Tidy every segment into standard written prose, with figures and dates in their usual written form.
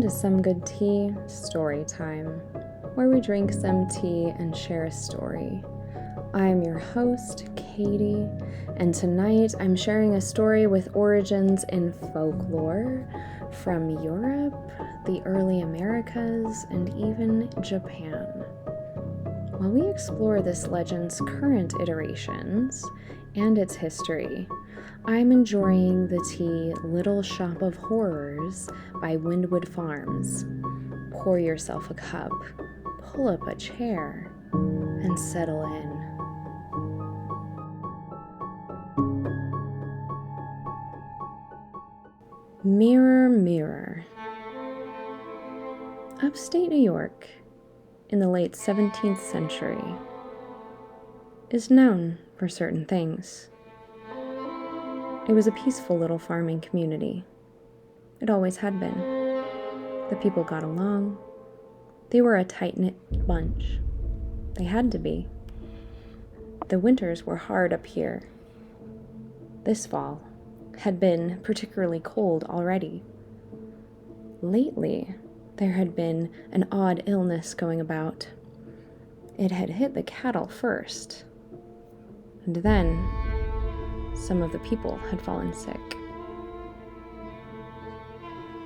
to Some Good Tea Story Time, where we drink some tea and share a story. I am your host, Katie, and tonight I'm sharing a story with origins in folklore from Europe, the early Americas, and even Japan. While we explore this legend's current iterations and its history, I'm enjoying the tea Little Shop of Horrors by Windwood Farms. Pour yourself a cup, pull up a chair, and settle in. Mirror, mirror. Upstate New York, in the late 17th century, is known for certain things. It was a peaceful little farming community. It always had been. The people got along. They were a tight-knit bunch. They had to be. The winters were hard up here. This fall had been particularly cold already. Lately, there had been an odd illness going about. It had hit the cattle first, and then some of the people had fallen sick,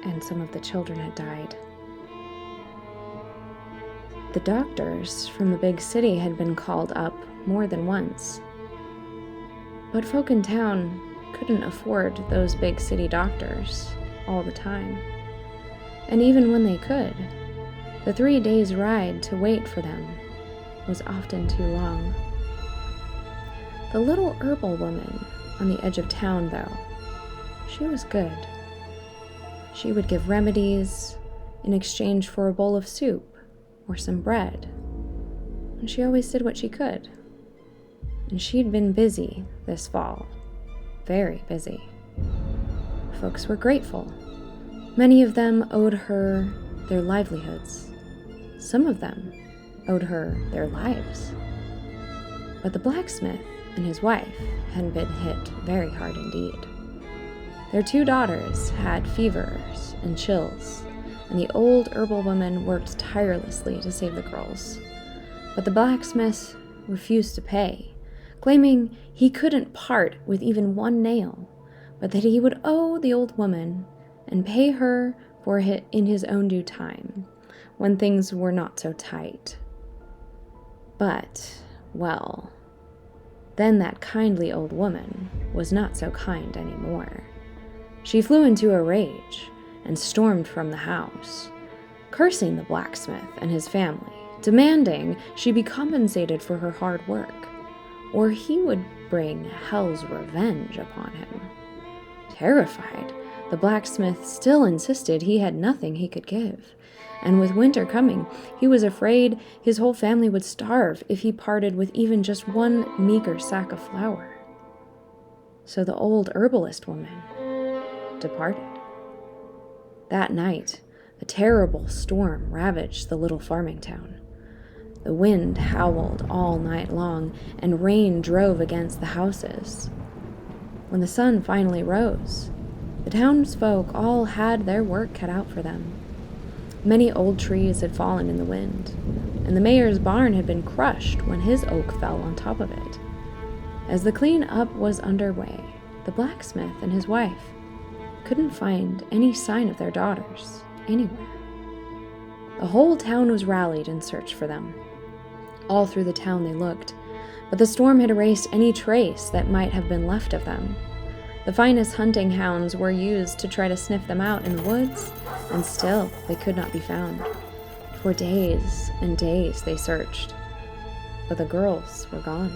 and some of the children had died. The doctors from the big city had been called up more than once, but folk in town couldn't afford those big city doctors all the time. And even when they could, the 3 days' ride to wait for them was often too long. The little herbal woman on the edge of town, though, she was good. She would give remedies in exchange for a bowl of soup or some bread, and she always did what she could. And she'd been busy this fall, very busy. Folks were grateful. Many of them owed her their livelihoods. Some of them owed her their lives. But the blacksmith and his wife had been hit very hard indeed. Their 2 daughters had fevers and chills, and the old herbal woman worked tirelessly to save the girls. But the blacksmith refused to pay, claiming he couldn't part with even one nail, but that he would owe the old woman and pay her for it in his own due time, when things were not so tight. But, well, then that kindly old woman was not so kind anymore. She flew into a rage and stormed from the house, cursing the blacksmith and his family, demanding she be compensated for her hard work, or he would bring hell's revenge upon him. Terrified, the blacksmith still insisted he had nothing he could give, and with winter coming, he was afraid his whole family would starve if he parted with even just one meager sack of flour. So the old herbalist woman departed. That night, a terrible storm ravaged the little farming town. The wind howled all night long, and rain drove against the houses. When the sun finally rose, the townsfolk all had their work cut out for them. Many old trees had fallen in the wind, and the mayor's barn had been crushed when his oak fell on top of it. As the clean-up was underway, the blacksmith and his wife couldn't find any sign of their daughters anywhere. The whole town was rallied in search for them. All through the town they looked, but the storm had erased any trace that might have been left of them. The finest hunting hounds were used to try to sniff them out in the woods, and still they could not be found. For days and days they searched, but the girls were gone.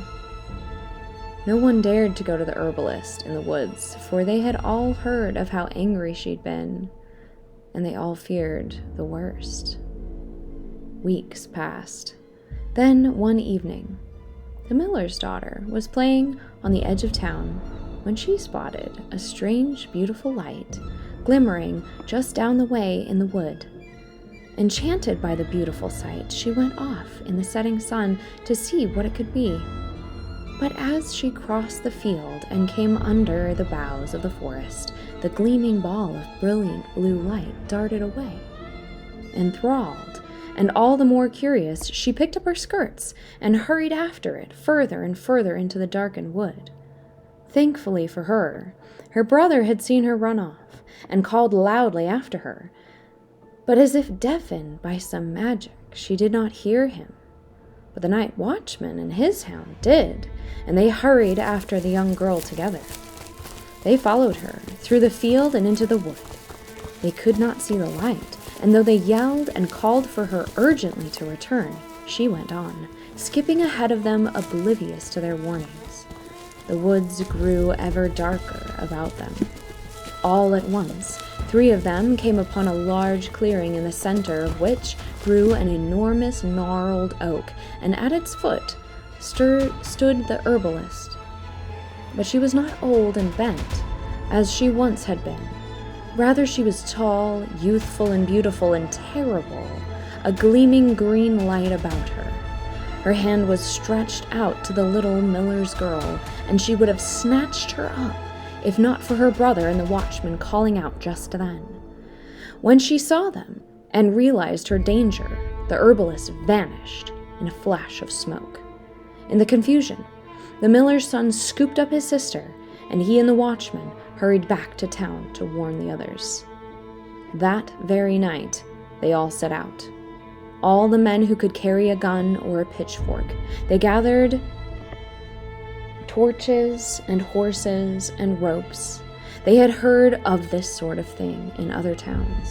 No one dared to go to the herbalist in the woods, for they had all heard of how angry she'd been, and they all feared the worst. Weeks passed. Then, one evening, the miller's daughter was playing on the edge of town when she spotted a strange, beautiful light glimmering just down the way in the wood. Enchanted by the beautiful sight, she went off in the setting sun to see what it could be. But as she crossed the field and came under the boughs of the forest, the gleaming ball of brilliant blue light darted away. Enthralled, and all the more curious, she picked up her skirts and hurried after it further and further into the darkened wood. Thankfully for her, her brother had seen her run off and called loudly after her, but as if deafened by some magic, she did not hear him. But the night watchman and his hound did, and they hurried after the young girl together. They followed her through the field and into the wood. They could not see the light, and though they yelled and called for her urgently to return, she went on, skipping ahead of them, oblivious to their warnings. The woods grew ever darker about them. All at once, 3 of them came upon a large clearing in the center of which grew an enormous gnarled oak, and at its foot stood the herbalist. But she was not old and bent, as she once had been. Rather, she was tall, youthful, and beautiful, and terrible, a gleaming green light about her. Her hand was stretched out to the little miller's girl, and she would have snatched her up, if not for her brother and the watchman calling out just then. When she saw them and realized her danger, the herbalist vanished in a flash of smoke. In the confusion, the miller's son scooped up his sister, and he and the watchman hurried back to town to warn the others. That very night, they all set out. All the men who could carry a gun or a pitchfork. They gathered torches and horses and ropes. They had heard of this sort of thing in other towns,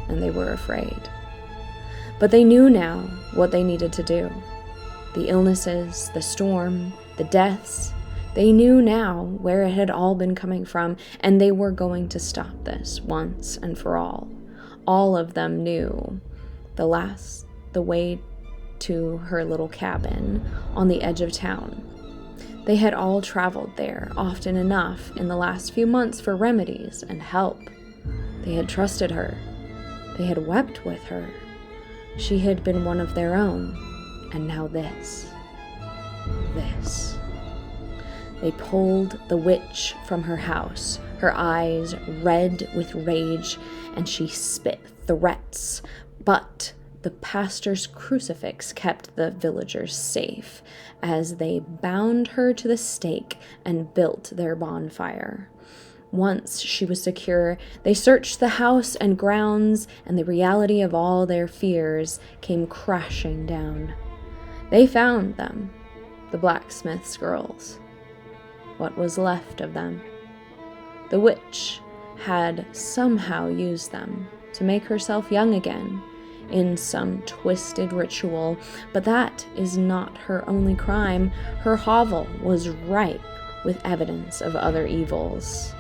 and they were afraid. But they knew now what they needed to do. The illnesses, the storm, the deaths, they knew now where it had all been coming from, and they were going to stop this once and for all. All of them knew the way to her little cabin on the edge of town. They had all traveled there often enough in the last few months for remedies and help. They had trusted her. They had wept with her. She had been one of their own, and now this. They pulled the witch from her house, her eyes red with rage, and she spit threats. But the pastor's crucifix kept the villagers safe as they bound her to the stake and built their bonfire. Once she was secure, they searched the house and grounds, and the reality of all their fears came crashing down. They found them, the blacksmith's girls. What was left of them. The witch had somehow used them to make herself young again in some twisted ritual, but that is not her only crime. Her hovel was ripe with evidence of other evils.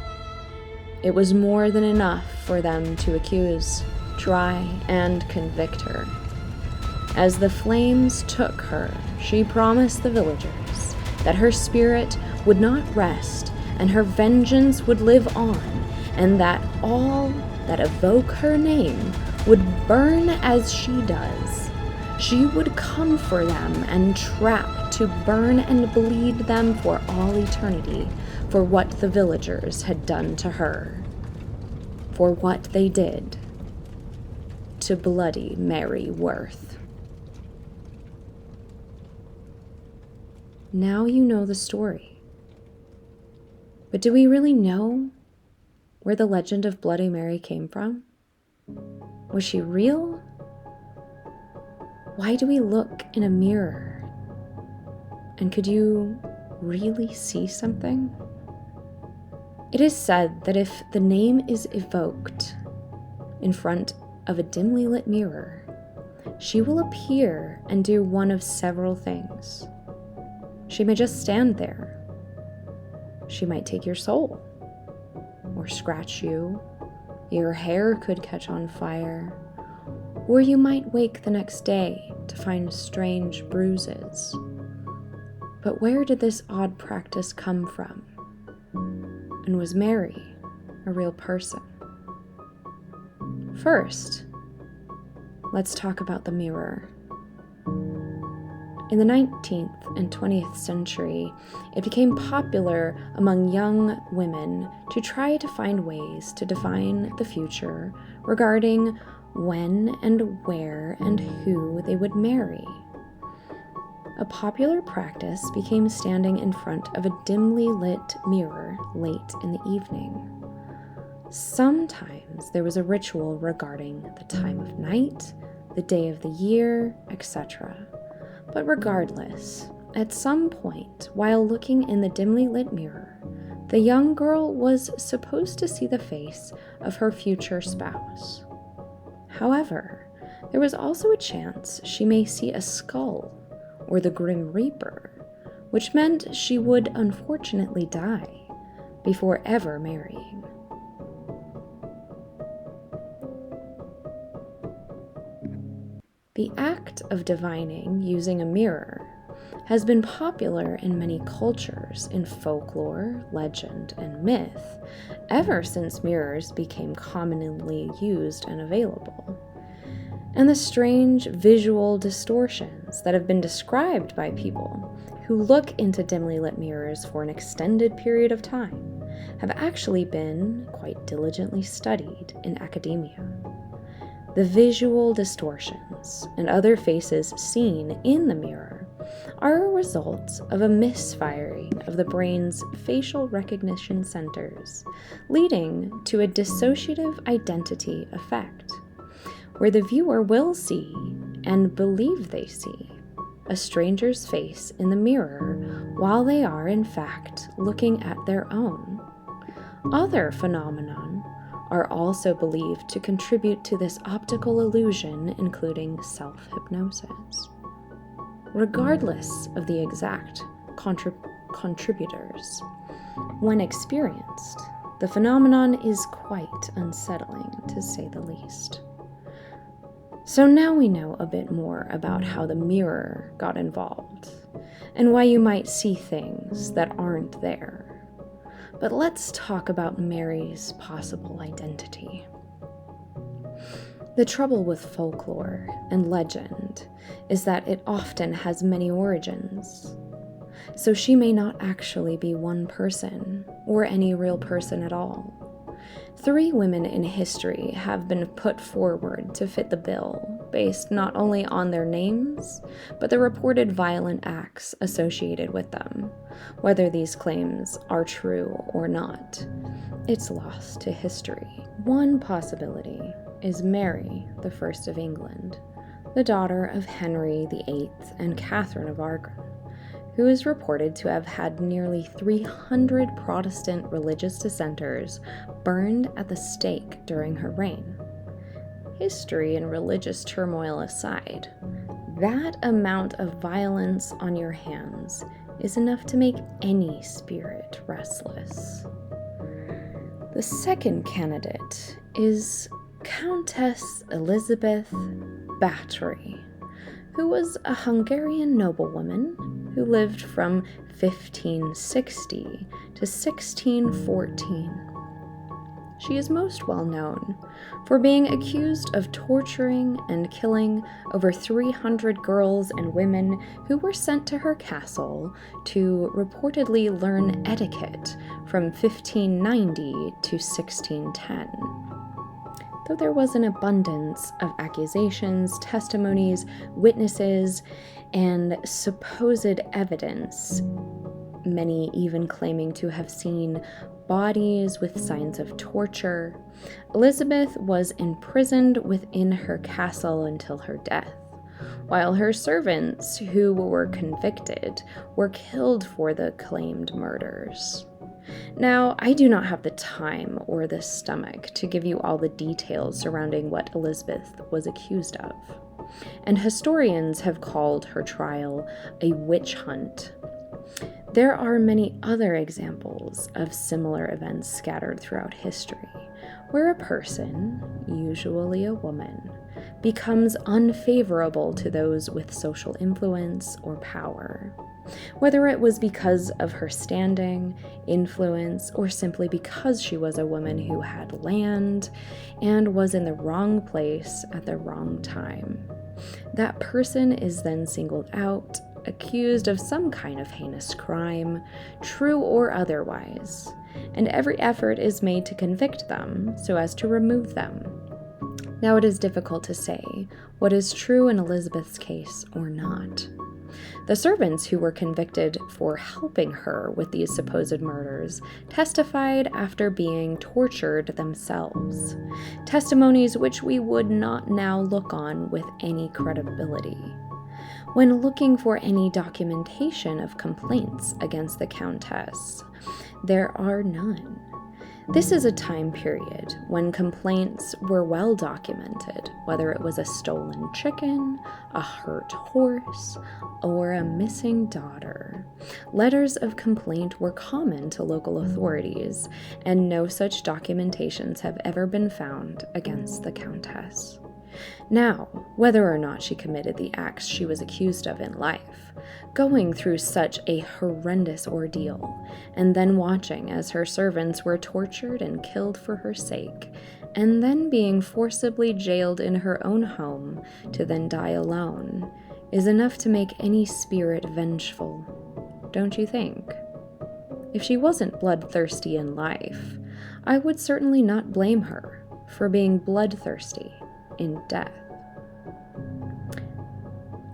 It was more than enough for them to accuse, try, and convict her. As the flames took her, she promised the villagers that her spirit would not rest and her vengeance would live on, and that all that evoke her name would burn as she does. She would come for them and trap to burn and bleed them for all eternity for what the villagers had done to her, for what they did to Bloody Mary Worth. Now you know the story. But do we really know where the legend of Bloody Mary came from? Was she real? Why do we look in a mirror? And could you really see something? It is said that if the name is evoked in front of a dimly lit mirror, she will appear and do one of several things. She may just stand there. She might take your soul, or scratch you. Your hair could catch on fire, or you might wake the next day to find strange bruises. But where did this odd practice come from? And was Mary a real person? First, let's talk about the mirror. In the 19th and 20th century, it became popular among young women to try to find ways to define the future regarding when and where and who they would marry. A popular practice became standing in front of a dimly lit mirror late in the evening. Sometimes there was a ritual regarding the time of night, the day of the year, etc. But regardless, at some point, while looking in the dimly lit mirror, the young girl was supposed to see the face of her future spouse. However, there was also a chance she may see a skull or the Grim Reaper, which meant she would unfortunately die before ever marrying. The act of divining using a mirror has been popular in many cultures in folklore, legend, and myth ever since mirrors became commonly used and available. And the strange visual distortions that have been described by people who look into dimly lit mirrors for an extended period of time have actually been quite diligently studied in academia. The visual distortions and other faces seen in the mirror are a result of a misfiring of the brain's facial recognition centers, leading to a dissociative identity effect, where the viewer will see, and believe they see, a stranger's face in the mirror while they are in fact looking at their own. Other phenomenon are also believed to contribute to this optical illusion, including self-hypnosis. Regardless of the exact contributors, when experienced, the phenomenon is quite unsettling, to say the least. So now we know a bit more about how the mirror got involved, and why you might see things that aren't there. But let's talk about Mary's possible identity. The trouble with folklore and legend is that it often has many origins. So she may not actually be one person, or any real person at all. 3 women in history have been put forward to fit the bill, based not only on their names, but the reported violent acts associated with them. Whether these claims are true or not, it's lost to history. One possibility is Mary, the First of England, the daughter of Henry VIII and Catherine of Aragon, who is reported to have had nearly 300 Protestant religious dissenters burned at the stake during her reign. History and religious turmoil aside, that amount of violence on your hands is enough to make any spirit restless. The second candidate is Countess Elizabeth Bathory, who was a Hungarian noblewoman who lived from 1560 to 1614. She is most well known for being accused of torturing and killing over 300 girls and women who were sent to her castle to reportedly learn etiquette from 1590 to 1610. Though there was an abundance of accusations, testimonies, witnesses, and supposed evidence, many even claiming to have seen bodies with signs of torture, Elizabeth was imprisoned within her castle until her death, while her servants, who were convicted, were killed for the claimed murders. Now, I do not have the time or the stomach to give you all the details surrounding what Elizabeth was accused of, and historians have called her trial a witch hunt. There are many other examples of similar events scattered throughout history, where a person, usually a woman, becomes unfavorable to those with social influence or power. Whether it was because of her standing, influence, or simply because she was a woman who had land and was in the wrong place at the wrong time. That person is then singled out, accused of some kind of heinous crime, true or otherwise, and every effort is made to convict them so as to remove them. Now, it is difficult to say what is true in Elizabeth's case or not. The servants who were convicted for helping her with these supposed murders testified after being tortured themselves, testimonies which we would not now look on with any credibility. When looking for any documentation of complaints against the Countess, there are none. This is a time period when complaints were well documented, whether it was a stolen chicken, a hurt horse, or a missing daughter. Letters of complaint were common to local authorities, and no such documentations have ever been found against the Countess. Now, whether or not she committed the acts she was accused of in life, going through such a horrendous ordeal, and then watching as her servants were tortured and killed for her sake, and then being forcibly jailed in her own home to then die alone, is enough to make any spirit vengeful, don't you think? If she wasn't bloodthirsty in life, I would certainly not blame her for being bloodthirsty in death.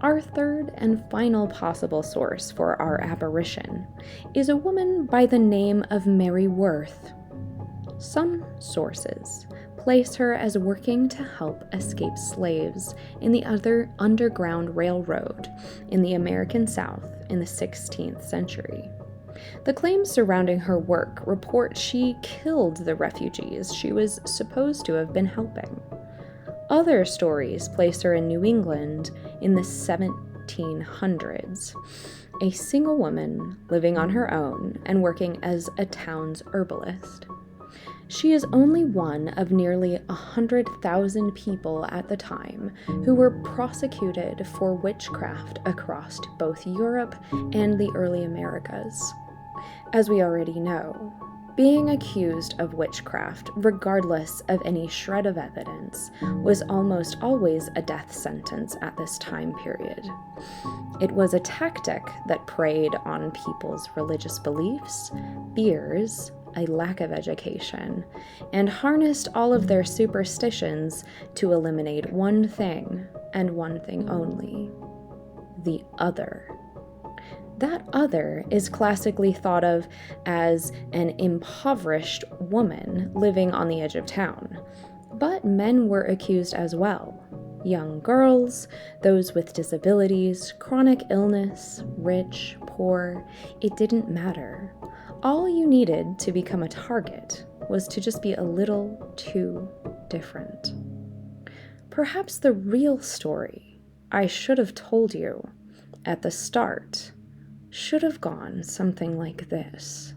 Our third and final possible source for our apparition is a woman by the name of Mary Worth. Some sources place her as working to help escaped slaves in the Underground Railroad in the American South in the 16th century. The claims surrounding her work report she killed the refugees she was supposed to have been helping. Other stories place her in New England in the 1700s, a single woman living on her own and working as a town's herbalist. She is only one of nearly 100,000 people at the time who were prosecuted for witchcraft across both Europe and the early Americas. As we already know, being accused of witchcraft, regardless of any shred of evidence, was almost always a death sentence at this time period. It was a tactic that preyed on people's religious beliefs, fears, a lack of education, and harnessed all of their superstitions to eliminate one thing, and one thing only: the other. That other is classically thought of as an impoverished woman living on the edge of town. But men were accused as well. Young girls, those with disabilities, chronic illness, rich, poor, it didn't matter. All you needed to become a target was to just be a little too different. Perhaps the real story I should have told you at the start should have gone something like this.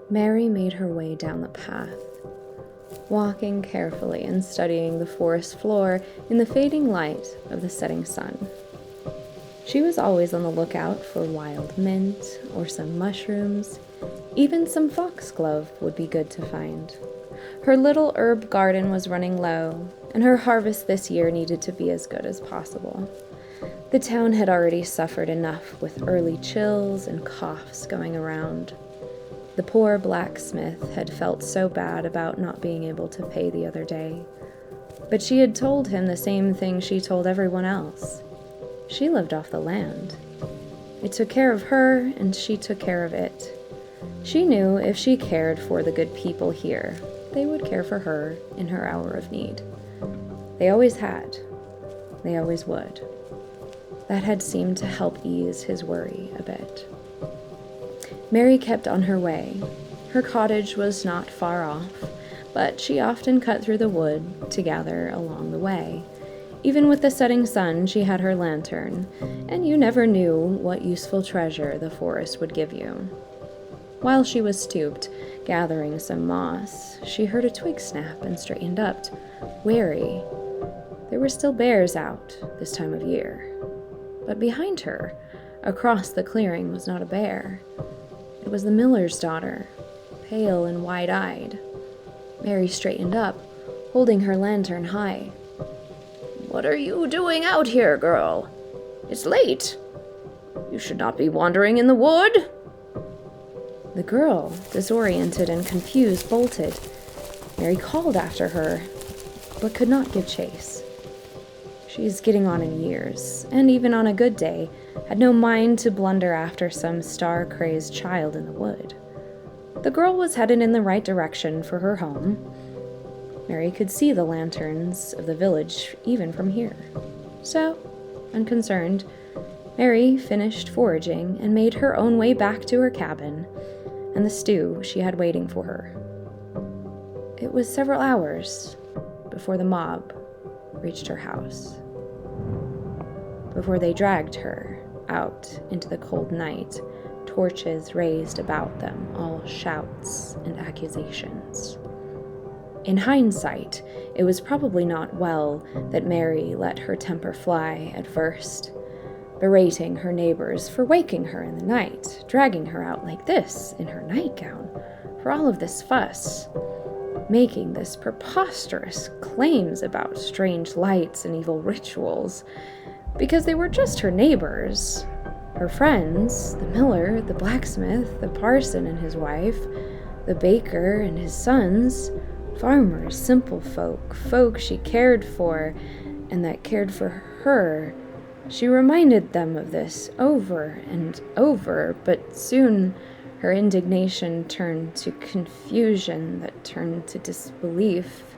Mary made her way down the path, walking carefully and studying the forest floor in the fading light of the setting sun. She was always on the lookout for wild mint or some mushrooms. Even some foxglove would be good to find. Her little herb garden was running low, and her harvest this year needed to be as good as possible. The town had already suffered enough with early chills and coughs going around. The poor blacksmith had felt so bad about not being able to pay the other day. But she had told him the same thing she told everyone else. She lived off the land. It took care of her, and she took care of it. She knew if she cared for the good people here, they would care for her in her hour of need. They always had. They always would. That had seemed to help ease his worry a bit. Mary kept on her way. Her cottage was not far off, but she often cut through the wood to gather along the way. Even with the setting sun, she had her lantern, and you never knew what useful treasure the forest would give you. While she was stooped, gathering some moss, she heard a twig snap and straightened up, wary. There were still bears out this time of year. But behind her, across the clearing, was not a bear. It was the miller's daughter, pale and wide-eyed. Mary straightened up, holding her lantern high. "What are you doing out here, girl? It's late. You should not be wandering in the wood." The girl, disoriented and confused, bolted. Mary called after her, but could not give chase. She's getting on in years, and even on a good day, had no mind to blunder after some star-crazed child in the wood. The girl was headed in the right direction for her home. Mary could see the lanterns of the village even from here. So, unconcerned, Mary finished foraging and made her own way back to her cabin and the stew she had waiting for her. It was several hours before the mob reached her house, before they dragged her out into the cold night, torches raised about them, all shouts and accusations. In hindsight, it was probably not well that Mary let her temper fly at first, berating her neighbors for waking her in the night, dragging her out like this in her nightgown for all of this fuss, making this preposterous claims about strange lights and evil rituals, because they were just her neighbors, her friends, the miller, the blacksmith, the parson and his wife, the baker and his sons, farmers, simple folk she cared for and that cared for her. She reminded them of this over and over, but soon her indignation turned to confusion that turned to disbelief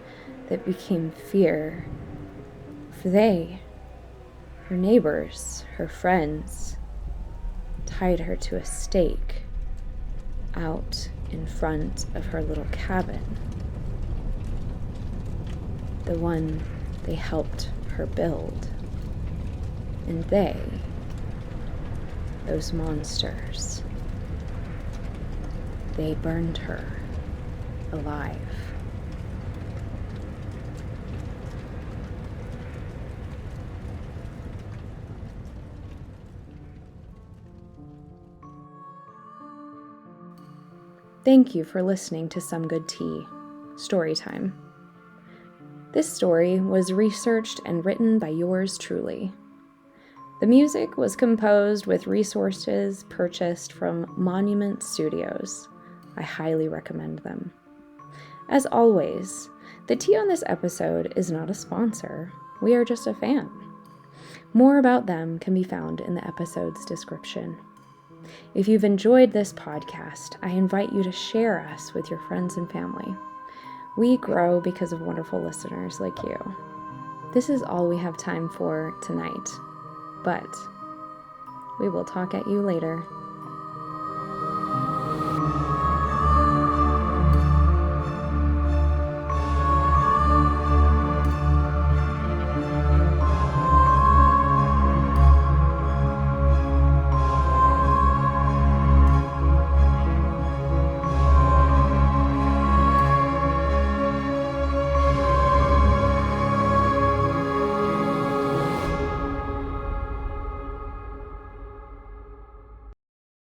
that became fear. For they, her neighbors, her friends, tied her to a stake out in front of her little cabin, the one they helped her build. And they, those monsters, they burned her alive. Thank you for listening to Some Good Tea, Storytime. This story was researched and written by yours truly. The music was composed with resources purchased from Monument Studios. I highly recommend them. As always, the tea on this episode is not a sponsor. We are just a fan. More about them can be found in the episode's description. If you've enjoyed this podcast, I invite you to share us with your friends and family. We grow because of wonderful listeners like you. This is all we have time for tonight, but we will talk at you later.